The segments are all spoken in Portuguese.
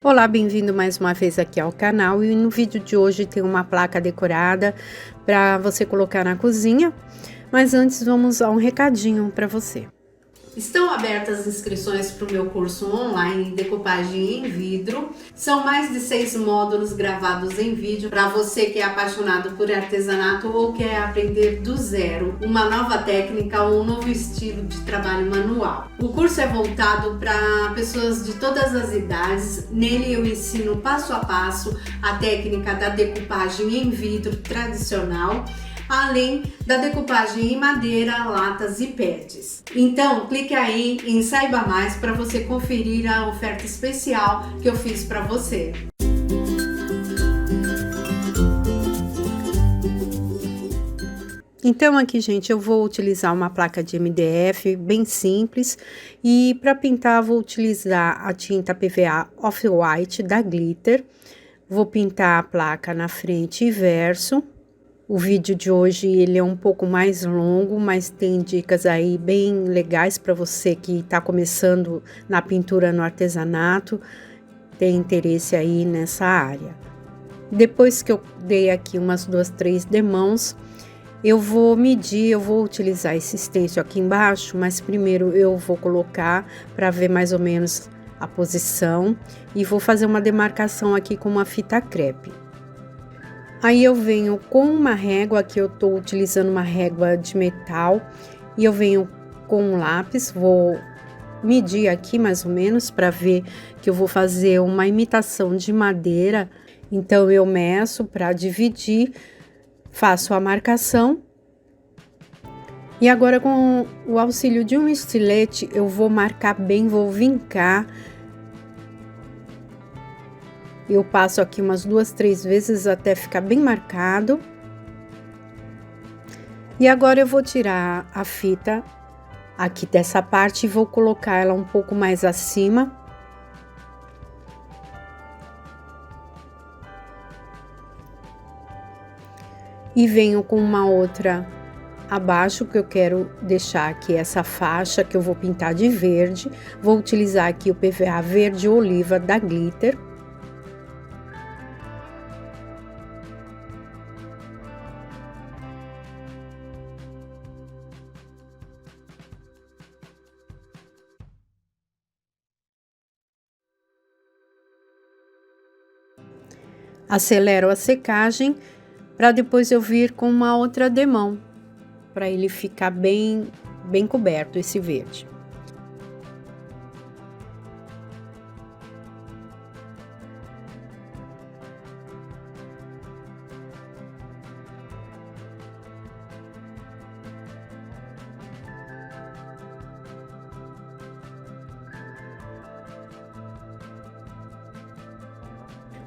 Olá, bem-vindo mais uma vez aqui ao canal e no vídeo de hoje tem uma placa decorada para você colocar na cozinha, mas antes vamos a um recadinho para você. Estão abertas as inscrições para o meu curso online em decupagem em vidro. São mais de 6 módulos gravados em vídeo para você que é apaixonado por artesanato ou quer aprender do zero uma nova técnica ou um novo estilo de trabalho manual. O curso é voltado para pessoas de todas as idades. Nele eu ensino passo a passo a técnica da decupagem em vidro tradicional, além da decupagem em madeira, latas e PETs. Então, clique aí em Saiba Mais para você conferir a oferta especial que eu fiz para você. Então aqui, gente, eu vou utilizar uma placa de MDF bem simples e para pintar vou utilizar a tinta PVA Off-White da Glitter. Vou pintar a placa na frente e verso. O vídeo de hoje ele é um pouco mais longo, mas tem dicas aí bem legais para você que está começando na pintura no artesanato, tem interesse aí nessa área. Depois que eu dei aqui umas 2, 3 demãos, eu vou medir, eu vou utilizar esse stencil aqui embaixo, mas primeiro eu vou colocar para ver mais ou menos a posição e vou fazer uma demarcação aqui com uma fita crepe. Aí eu venho com uma régua, aqui eu tô utilizando uma régua de metal, e eu venho com um lápis, vou medir aqui mais ou menos para ver que eu vou fazer uma imitação de madeira. Então eu meço para dividir, faço a marcação. E agora com o auxílio de um estilete eu vou marcar bem, vou vincar. Eu passo aqui umas 2, 3 vezes até ficar bem marcado. E agora eu vou tirar a fita aqui dessa parte e vou colocar ela um pouco mais acima. E venho com uma outra abaixo, que eu quero deixar aqui essa faixa que eu vou pintar de verde. Vou utilizar aqui o PVA verde oliva da Glitter. Acelero a secagem para depois eu vir com uma outra demão, para ele ficar bem coberto esse verde.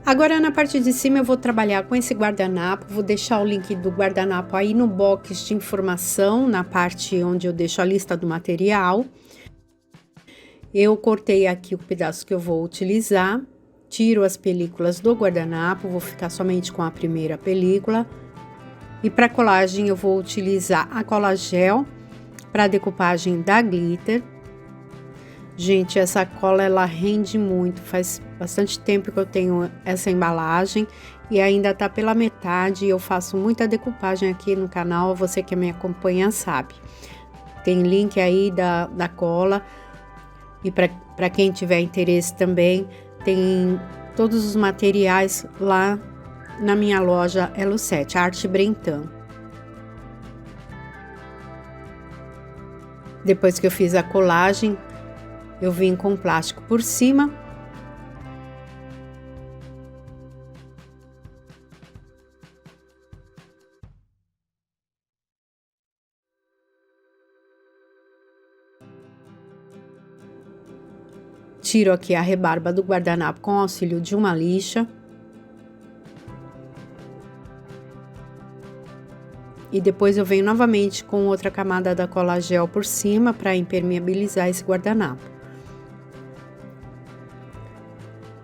Agora na parte de cima eu vou trabalhar com esse guardanapo, vou deixar o link do guardanapo aí no box de informação, na parte onde eu deixo a lista do material. Eu cortei aqui o pedaço que eu vou utilizar, tiro as películas do guardanapo, vou ficar somente com a primeira película. E para colagem eu vou utilizar a cola gel para decupagem da Glitter. Gente, essa cola ela rende muito, faz bastante tempo que eu tenho essa embalagem e ainda tá pela metade. Eu faço muita decupagem aqui no canal, você que me acompanha sabe. Tem link aí da cola e para quem tiver interesse também, tem todos os materiais lá na minha loja Elo7, Arte Brentan. Depois que eu fiz a colagem, eu vim com plástico por cima. Tiro aqui a rebarba do guardanapo com auxílio de uma lixa. E depois eu venho novamente com outra camada da cola gel por cima para impermeabilizar esse guardanapo.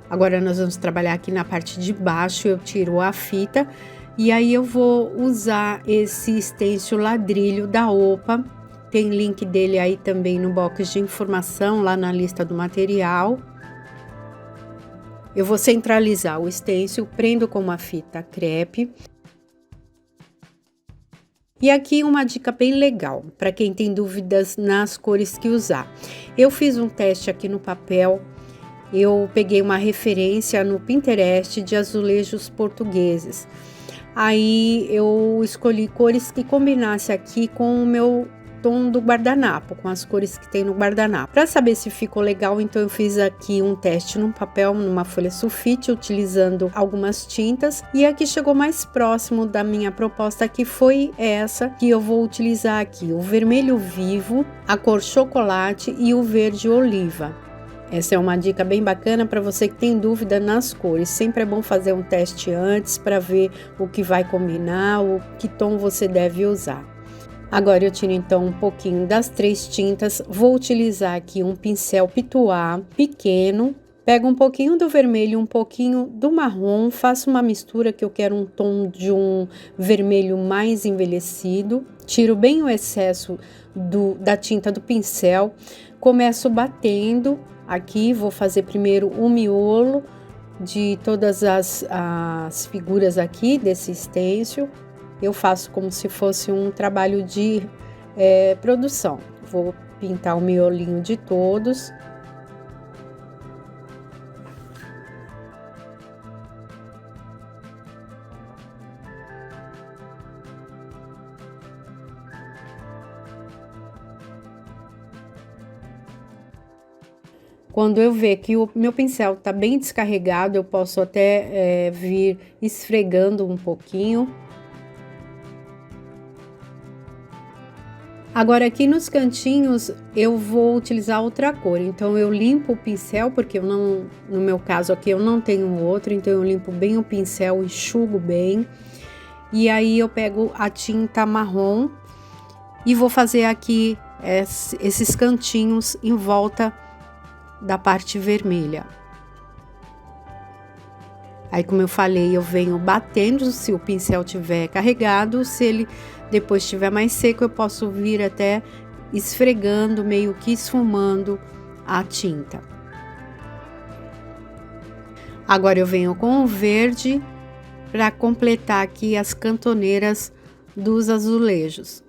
Agora nós vamos trabalhar aqui na parte de baixo, eu tiro a fita e aí eu vou usar esse stencil ladrilho da OPA. Tem link dele aí também no box de informação, lá na lista do material. Eu vou centralizar o stencil, prendo com uma fita crepe. E aqui uma dica bem legal, para quem tem dúvidas nas cores que usar. Eu fiz um teste aqui no papel, eu peguei uma referência no Pinterest de azulejos portugueses. Aí eu escolhi cores que combinassem aqui com o meu tom do guardanapo, com as cores que tem no guardanapo. Para saber se ficou legal, então eu fiz aqui um teste num papel, numa folha sulfite, utilizando algumas tintas. E aqui chegou mais próximo da minha proposta, que foi essa que eu vou utilizar aqui: o vermelho vivo, a cor chocolate e o verde oliva. Essa é uma dica bem bacana para você que tem dúvida nas cores. Sempre é bom fazer um teste antes para ver o que vai combinar, o que tom você deve usar. Agora eu tiro então um pouquinho das 3 tintas, vou utilizar aqui um pincel pituá pequeno, pego um pouquinho do vermelho e um pouquinho do marrom, faço uma mistura que eu quero um tom de um vermelho mais envelhecido, tiro bem o excesso da tinta do pincel, começo batendo. Aqui vou fazer primeiro o miolo de todas as figuras aqui desse stencil. Eu faço como se fosse um trabalho de produção. Vou pintar o miolinho de todos. Quando eu ver que o meu pincel está bem descarregado, eu posso até vir esfregando um pouquinho. Agora aqui nos cantinhos eu vou utilizar outra cor, então eu limpo o pincel, porque eu não, no meu caso aqui eu não tenho outro, então eu limpo bem o pincel, enxugo bem. E aí eu pego a tinta marrom e vou fazer aqui esses cantinhos em volta da parte vermelha. Aí, como eu falei, eu venho batendo se o pincel tiver carregado, se ele depois estiver mais seco, eu posso vir até esfregando, meio que esfumando a tinta. Agora eu venho com o verde para completar aqui as cantoneiras dos azulejos.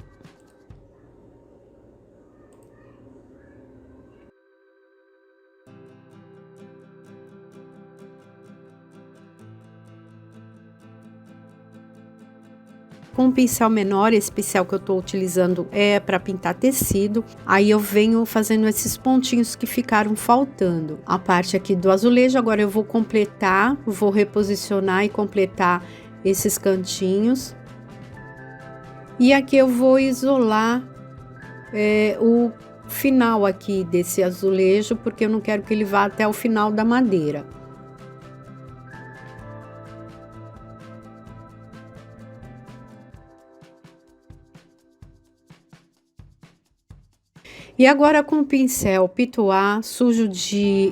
Com um pincel menor, esse pincel que eu tô utilizando é para pintar tecido, aí eu venho fazendo esses pontinhos que ficaram faltando. A parte aqui do azulejo, agora eu vou completar, vou reposicionar e completar esses cantinhos. E aqui eu vou isolar o final aqui desse azulejo, porque eu não quero que ele vá até o final da madeira. E agora com o pincel pituá sujo de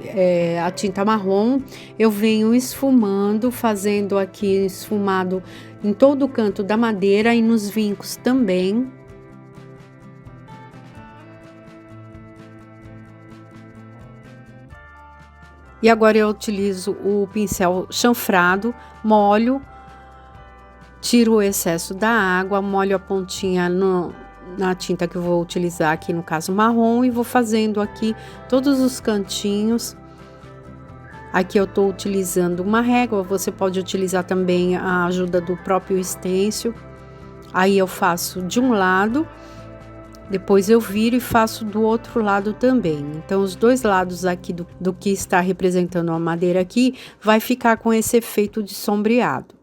a tinta marrom, eu venho esfumando, fazendo aqui esfumado em todo o canto da madeira e nos vincos também. E agora eu utilizo o pincel chanfrado, molho, tiro o excesso da água, molho a pontinha na tinta que eu vou utilizar aqui, no caso marrom, e vou fazendo aqui todos os cantinhos. Aqui eu tô utilizando uma régua, você pode utilizar também a ajuda do próprio stencil. Aí eu faço de um lado, depois eu viro e faço do outro lado também. Então os dois lados aqui do que está representando a madeira aqui, vai ficar com esse efeito de sombreado.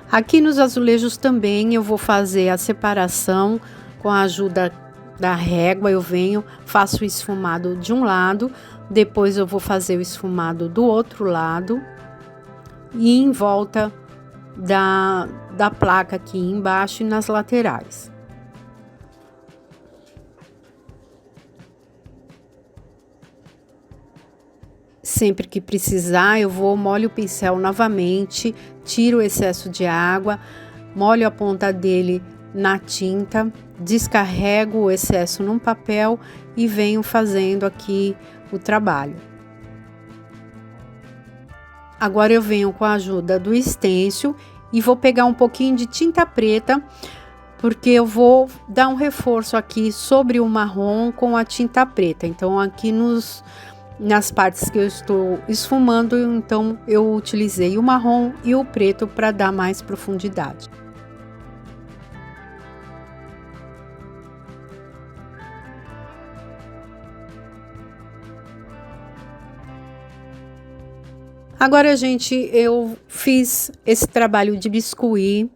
Aqui nos azulejos também eu vou fazer a separação com a ajuda da régua. Eu venho, faço o esfumado de um lado, depois eu vou fazer o esfumado do outro lado e em volta da placa aqui embaixo e nas laterais. Sempre que precisar, eu molho o pincel novamente, tiro o excesso de água, molho a ponta dele na tinta, descarrego o excesso num papel e venho fazendo aqui o trabalho. Agora eu venho com a ajuda do stencil e vou pegar um pouquinho de tinta preta, porque eu vou dar um reforço aqui sobre o marrom com a tinta preta. Então aqui nas partes que eu estou esfumando, então eu utilizei o marrom e o preto para dar mais profundidade. Agora, gente, eu fiz esse trabalho de biscuit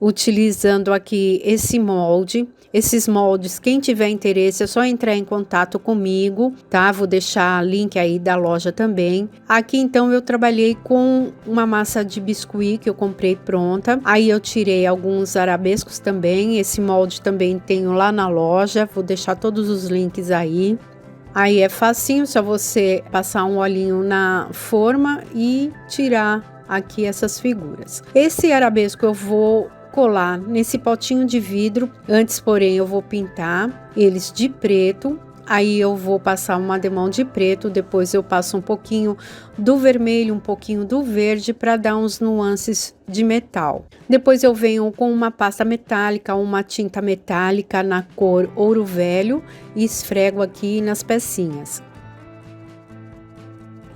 utilizando aqui esse molde. Esses moldes, quem tiver interesse, é só entrar em contato comigo, tá? Vou deixar link aí da loja também. Aqui, então, eu trabalhei com uma massa de biscuit que eu comprei pronta. Aí eu tirei alguns arabescos também. Esse molde também tenho lá na loja. Vou deixar todos os links aí. Aí é facinho, só você passar um olhinho na forma e tirar aqui essas figuras. Esse arabesco eu vou colar nesse potinho de vidro. Antes, porém, eu vou pintar eles de preto. Aí eu vou passar uma demão de preto, depois eu passo um pouquinho do vermelho, um pouquinho do verde para dar uns nuances de metal. Depois eu venho com uma pasta metálica, uma tinta metálica na cor ouro velho e esfrego aqui nas pecinhas.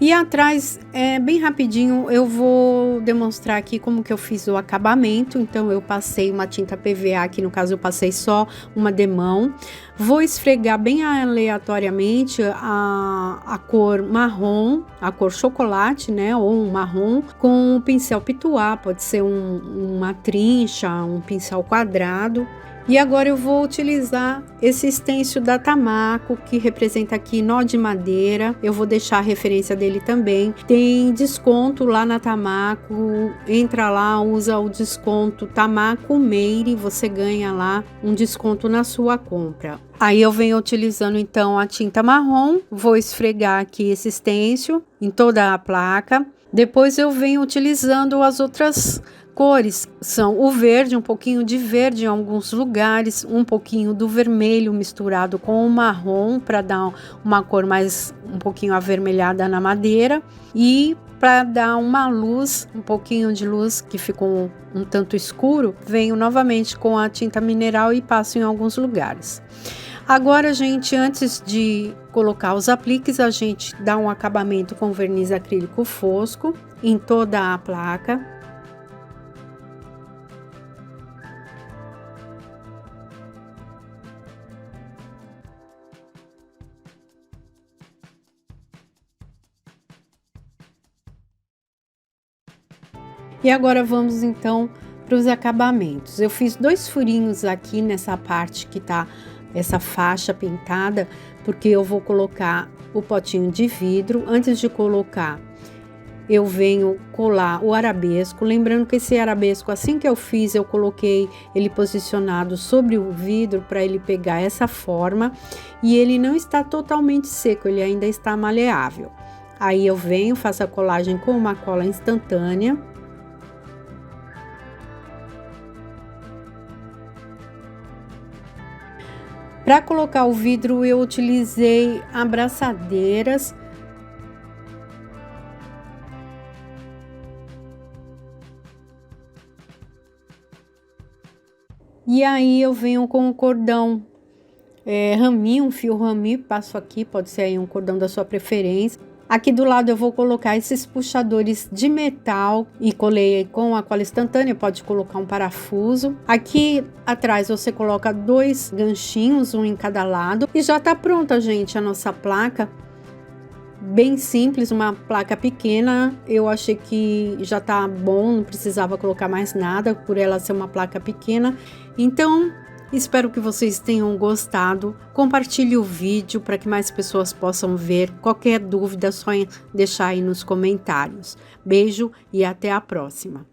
E atrás, bem rapidinho, eu vou demonstrar aqui como que eu fiz o acabamento. Então, eu passei uma tinta PVA, aqui no caso eu passei só uma demão. Vou esfregar bem aleatoriamente a cor marrom, a cor chocolate, né, ou um marrom, com um pincel pituá, pode ser uma trincha, um pincel quadrado. E agora eu vou utilizar esse stencil da Tamako, que representa aqui nó de madeira. Eu vou deixar a referência dele também. Tem desconto lá na Tamako. Entra lá, usa o desconto Tamako Meire, você ganha lá um desconto na sua compra. Aí eu venho utilizando então a tinta marrom, vou esfregar aqui esse stencil em toda a placa. Depois eu venho utilizando as outras cores, são o verde, um pouquinho de verde em alguns lugares, um pouquinho do vermelho misturado com o marrom para dar uma cor mais um pouquinho avermelhada na madeira e para dar uma luz, um pouquinho de luz que ficou um tanto escuro, venho novamente com a tinta mineral e passo em alguns lugares. Agora, gente, antes de colocar os apliques, a gente dá um acabamento com verniz acrílico fosco em toda a placa. E agora vamos então para os acabamentos. Eu fiz 2 furinhos aqui nessa parte que tá essa faixa pintada, porque eu vou colocar o potinho de vidro. Antes de colocar, eu venho colar o arabesco. Lembrando que esse arabesco, assim que eu fiz, eu coloquei ele posicionado sobre o vidro para ele pegar essa forma. E ele não está totalmente seco, ele ainda está maleável. Aí eu venho, faço a colagem com uma cola instantânea. Para colocar o vidro, eu utilizei abraçadeiras. E aí eu venho com um cordão raminho, um fio raminho, passo aqui, pode ser aí um cordão da sua preferência. Aqui do lado eu vou colocar esses puxadores de metal e colei com a cola instantânea, pode colocar um parafuso. Aqui atrás você coloca 2 ganchinhos, um em cada lado. E já tá pronta, gente, a nossa placa. Bem simples, uma placa pequena. Eu achei que já tá bom, não precisava colocar mais nada por ela ser uma placa pequena. Então, espero que vocês tenham gostado. Compartilhe o vídeo para que mais pessoas possam ver. Qualquer dúvida é só deixar aí nos comentários. Beijo e até a próxima.